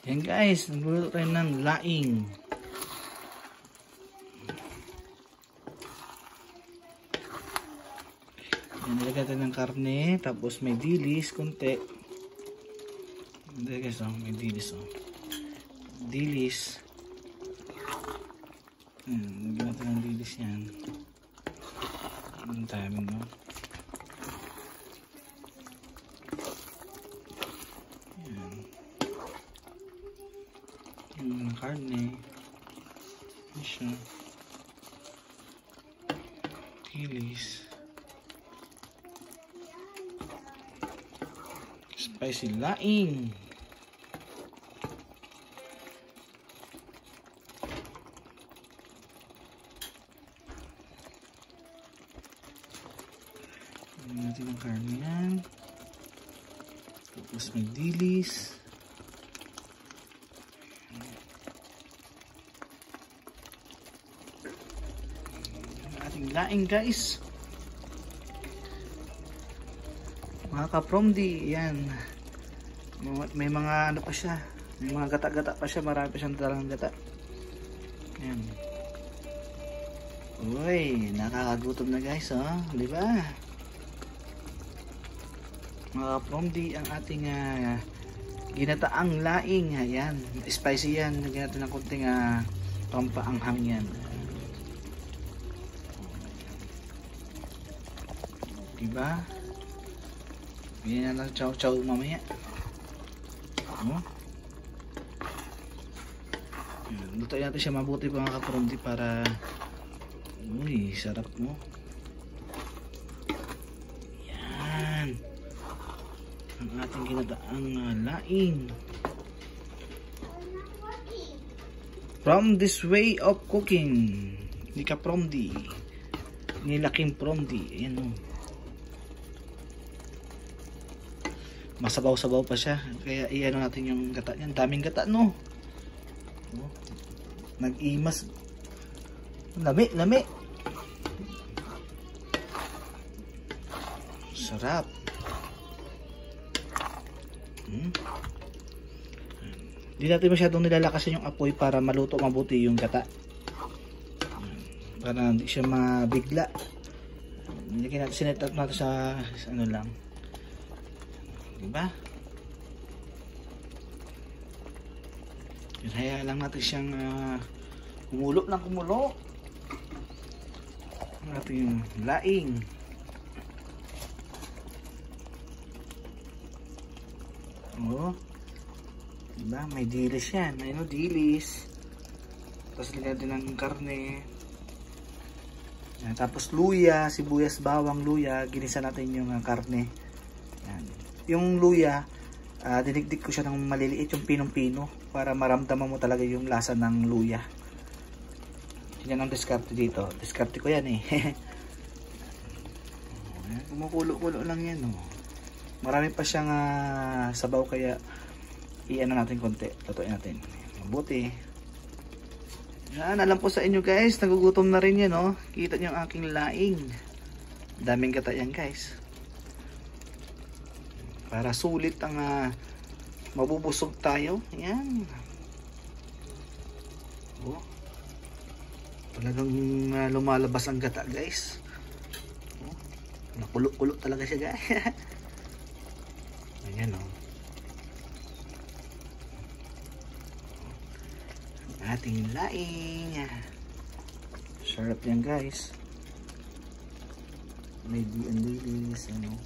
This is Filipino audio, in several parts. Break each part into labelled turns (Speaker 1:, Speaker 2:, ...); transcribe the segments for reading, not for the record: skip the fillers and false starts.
Speaker 1: Yan guys, nagluluto tayo ng laing. Yan, nilagay tayo ng karne, tapos may dilis, konti. Hindi guys, oh, may dilis, oh. Dilis. Nilagay natin ng dilis yan. Ang timing, no? Yan. Yung karne. Yan siya. Dilis. Spicy laing. Natin ang karne yan. Tapos may dilis. Ang ating laing guys. Mga kapromdi, yan. May mga ano pa siya. May mga gata-gata pa siya. Marami pa siyang dalang gata. Yan. Uy, nakakagutom na guys, oh. Diba? Mga kapromdi, ang ating ginataang laing. Ayan. Spicy yan. Lagyan natin ng konting pampaanghang yan. Diba? Bigyan na lang chow-chow mamaya. Oh. Lutuin natin siya mabuti mga kapromdi para uy, sarap mo. Yan. Ang ating ginataang laing. From this way of cooking ni kapromdi, ni laking promdi. Ayan o. Masabaw-sabaw pa siya. Kaya iano natin yung gata niyan. Daming gata, no? Oh. Nag-imas. Lami. Sarap. Hindi natin masyadong nilalakasan yung apoy para maluto mabuti yung gata. Para hindi siya mabigla. Sinet up natin sa ano lang. Diba? Hayaan lang natin siyang kumulo ng kumulo. Ang ating laing. Oh. Diba? May dilis yan. Ayun o, dilis. Tapos lagyan din ng karne. Yan. Tapos luya, sibuyas, bawang, luya. Ginisa natin yung karne. Yan. Yung luya, dinigdig ko siya ng maliliit, yung pinong-pino, para maramdaman mo talaga yung lasa ng luya. Yan ang diskarte dito. Diskarte ko yan eh. Kumukulo-kulo lang yan. Oh. Marami pa siyang sabaw, kaya i-ano natin konti. Lutuin natin. Mabuti. Yan, alam po sa inyo guys, nagugutom na rin yan. Oh. Kita nyo ang aking laing. Daming gata yan guys. Para sulit ang mabubusog tayo. Ayan. Oh. Talagang lumalabas ang gata guys. Oh. Nakulo-kulo talaga siya guys. Ayan o. Ating laing. Sarap yan guys. May dilis. Ano.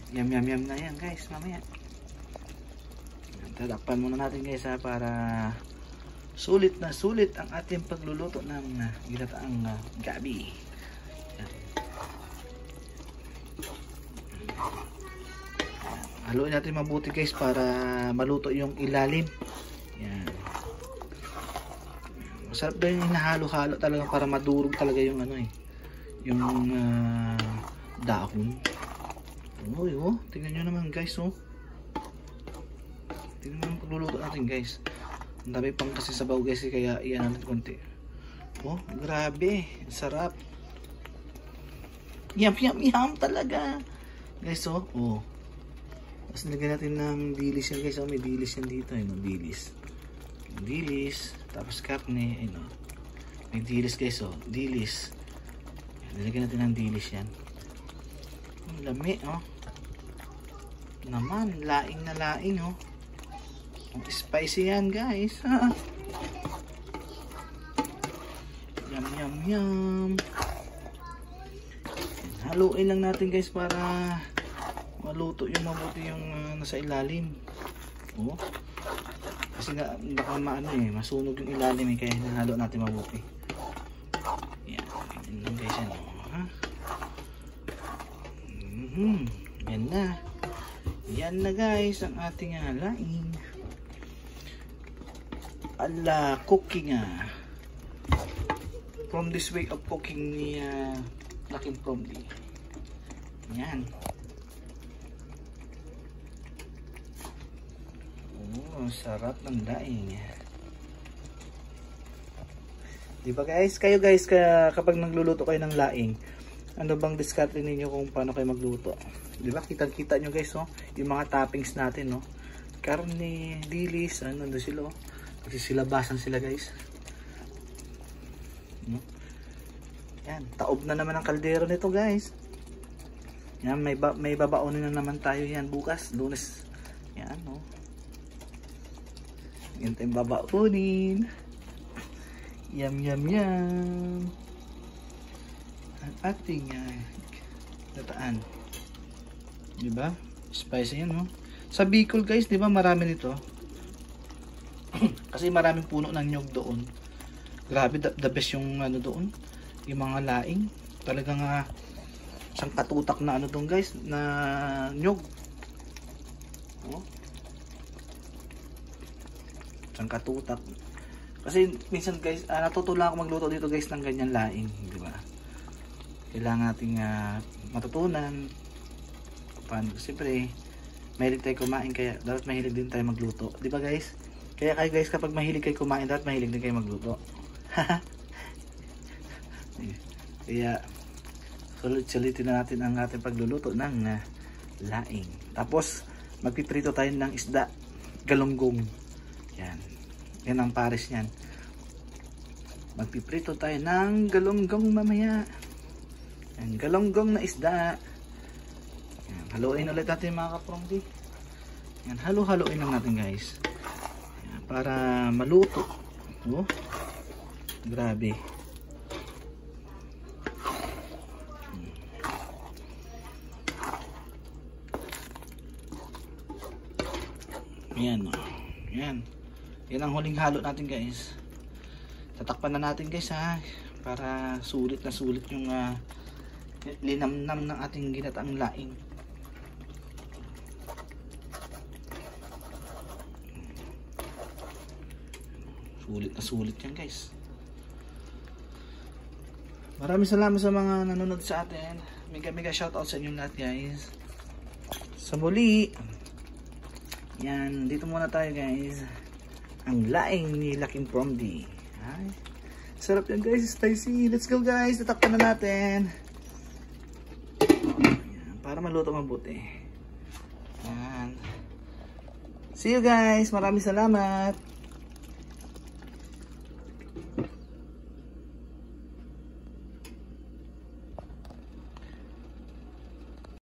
Speaker 1: Yum na yan guys, mamaya. Tadakpan muna natin guys para sulit na sulit ang ating pagluluto ng ginataang gabi. Haluin natin mabuti guys para maluto yung ilalim. Yan. Masarap din yung hinahalo-halo talaga para madurog talaga yung ano eh. Yung dahon. Uy, oh, tingnan nyo naman guys, oh. Tingnan naman pagluluto natin guys. Ang dami pang kasi sabaw guys, kaya iyan natin konti. Oh, grabe, sarap. Yum talaga. Guys, oh, oh. Tapos nilagyan natin ng dilis yan guys. Oh, may dilis yan dito. Ayun, dilis. Dilis. Tapos karne. Ayun, oh. May dilis guys. Oh, dilis. Nilagyan natin ng dilis yan. Ang lami, oh. Naman, laing na laing, oh. Ang spicy yan guys. Ha? Yum, yum, yum. Haluin lang natin guys para maluto yung mabuti yung nasa ilalim. Oh. Kasi baka maano masunog yung ilalim kaya hinahalo natin mabuti. Yan. Yan lang guys yan. Ha? Yan na. Yan na guys ang ating laing. Ala cooking from this way of cooking ni Laking Promdi. Yan. Oh, sarap ng daing. Diba guys? Kayo guys, kapag nagluluto kayo ng laing, ano bang diskarte ninyo kung paano kayo magluto? Diba? Kitang-kita nyo guys, oh, yung mga toppings natin, no? Karne, dilis, nandun sila, oh. Nagsisilabasan sila guys. No? Yan, taob na naman ang kaldero nito guys. Yan, may babaonin na naman tayo yan bukas, Lunes. Yan, no. Yan tayong babaonin. Yum, yum, yum. Ang ating nataan. Diba? Spicy yan, no. Sa Bicol guys, diba marami nito. Kasi maraming puno ng nyog doon. Grabe, the best yung doon. Yung mga laing. Talagang isang katutak na doon guys, na nyog. Oh. Isang katutak. Kasi minsan guys, natutunan ako magluto dito guys ng ganyan laing, di ba? Kailangan nating matutunan paano. Siyempre, mahilig tayo kumain kaya dapat mahilig din tayo magluto, di ba guys? Kaya kayo guys, kapag mahilig kayo kumain, dapat mahilig din kayo magluto. Kaya sulit-sulitin na natin ang ating pagluluto ng laing. Tapos magpiprito tayo ng isda, galunggong. Yan. Yan ang pares niyan. Magpiprito tayo ng galunggong mamaya. Yan, galunggong na isda. Yan, haluin ulit natin mga kaprongdi. Yan, haluin lang natin guys. Yan, para maluto. Oh, grabe. Yan, yan. Yan ang huling halo natin guys. Tatakpan na natin guys ha, para sulit na sulit yung linamnam ng ating ginataang laing. Sulit na sulit yan guys. Maraming salamat sa mga nanonood sa atin. Mega shoutout sa inyong lahat guys. Sa muli. Yan, dito muna tayo guys. Ang laing ni Laking Promdi. Ay, sarap yan guys, spicy. Let's go guys, tatakpan na natin. Yan, para maluto mabuti. Yan. See you guys, maraming salamat.